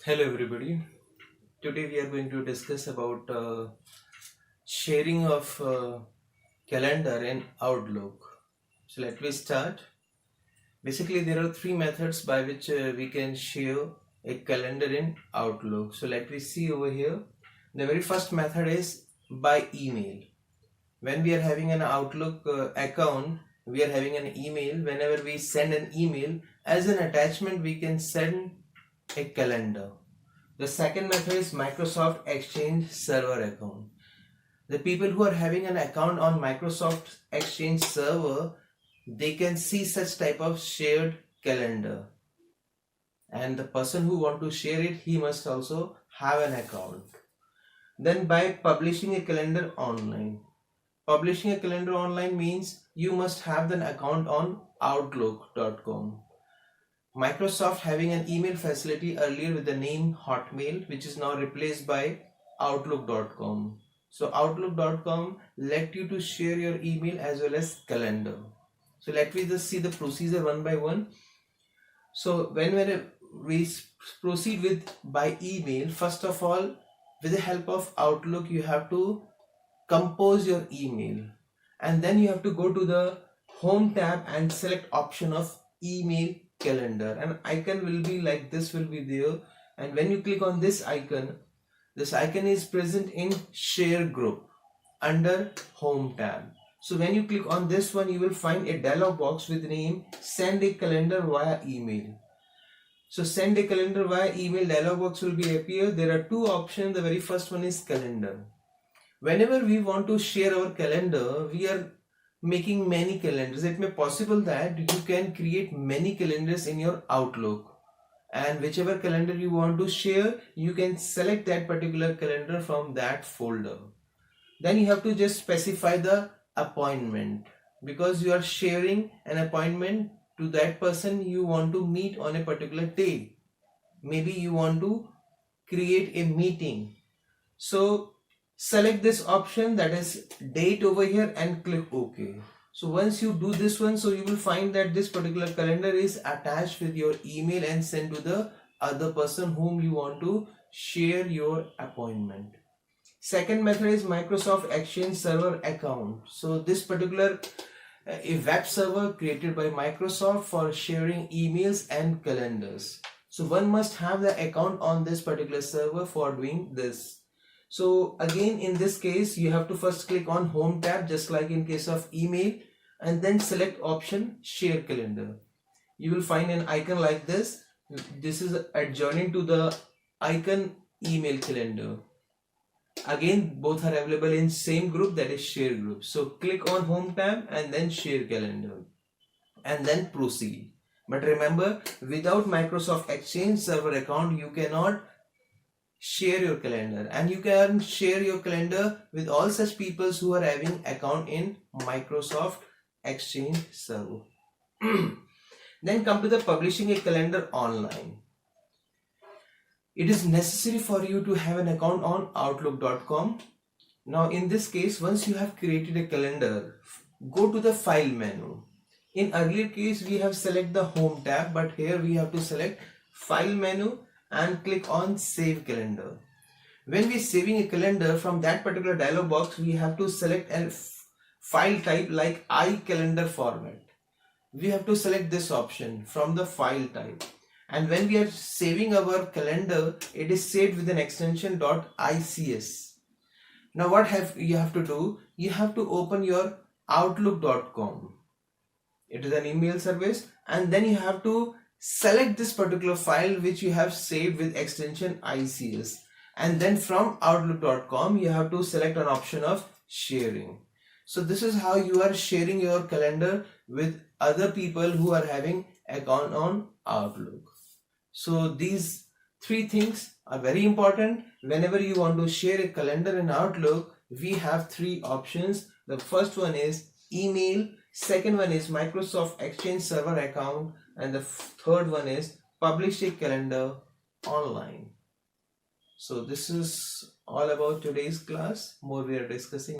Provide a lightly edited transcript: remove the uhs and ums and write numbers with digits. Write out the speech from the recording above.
Hello everybody. Today we are going to discuss about sharing of calendar in Outlook. So let me start. Basically there are three methods by which we can share a calendar in Outlook. So let me see over here. The very first method is by email. When we are having an Outlook account, we are having an email. Whenever we send an email, as an attachment we can send a calendar. The second method is Microsoft Exchange server account. The people who are having an account on Microsoft Exchange server, they can see such type of shared calendar. And the person who want to share it, he must also have an account. Then by publishing a calendar online. Publishing a calendar online means you must have an account on outlook.com. Microsoft having an email facility earlier with the name Hotmail, which is now replaced by Outlook.com. So Outlook.com let you to share your email as well as calendar. So let me just see the procedure one by one. So when we proceed with by email, first of all, with the help of Outlook, you have to compose your email, and then you have to go to the home tab and select option of email calendar. An icon will be like this, will be there, and when you click on this icon is present in share group under home tab. So when you click on this one, you will find a dialog box with name send a calendar via email. So send a calendar via email dialog box will be appear. There are two options. The very first one is calendar. Whenever we want to share our calendar, we are making many calendars. It may possible that you can create many calendars in your Outlook, and whichever calendar you want to share, you can select that particular calendar from that folder. Then you have to just specify the appointment, because you are sharing an appointment to that person you want to meet on a particular day. Maybe you want to create a meeting. So select this option, that is date over here, and click OK. So once you do this one, so you will find that this particular calendar is attached with your email and sent to the other person whom you want to share your appointment. Second method is Microsoft Exchange server account. So this particular a web server created by Microsoft for sharing emails and calendars. So one must have the account on this particular server for doing this. So again, in this case, you have to first click on home tab, just like in case of email, and then select option share calendar. You will find an icon like this. This is adjoining to the icon email calendar. Again, both are available in same group, that is share group. So click on home tab and then share calendar and then proceed. But remember, without Microsoft Exchange server account, you cannot share your calendar, and you can share your calendar with all such people who are having account in Microsoft Exchange server. Then come to the publishing a calendar online. It is necessary for you to have an account on outlook.com. Now in this case, once you have created a calendar, go to the file menu. In earlier case we have select the home tab, but here we have to select file menu and click on save calendar. When we are saving a calendar, from that particular dialog box we have to select a file type like iCalendar format. We have to select this option from the file type, and when we are saving our calendar, it is saved with an extension .ics. Now what you have to do, you have to open your outlook.com. It is an email service, and then you have to select this particular file which you have saved with extension ICS, and then from outlook.com you have to select an option of sharing. So this is how you are sharing your calendar with other people who are having account on Outlook. So these three things are very important. Whenever you want to share a calendar in Outlook, we have three options. The first one is email, second one is Microsoft Exchange server account, and the third one is publish a calendar online. So this is all about today's class. More we are discussing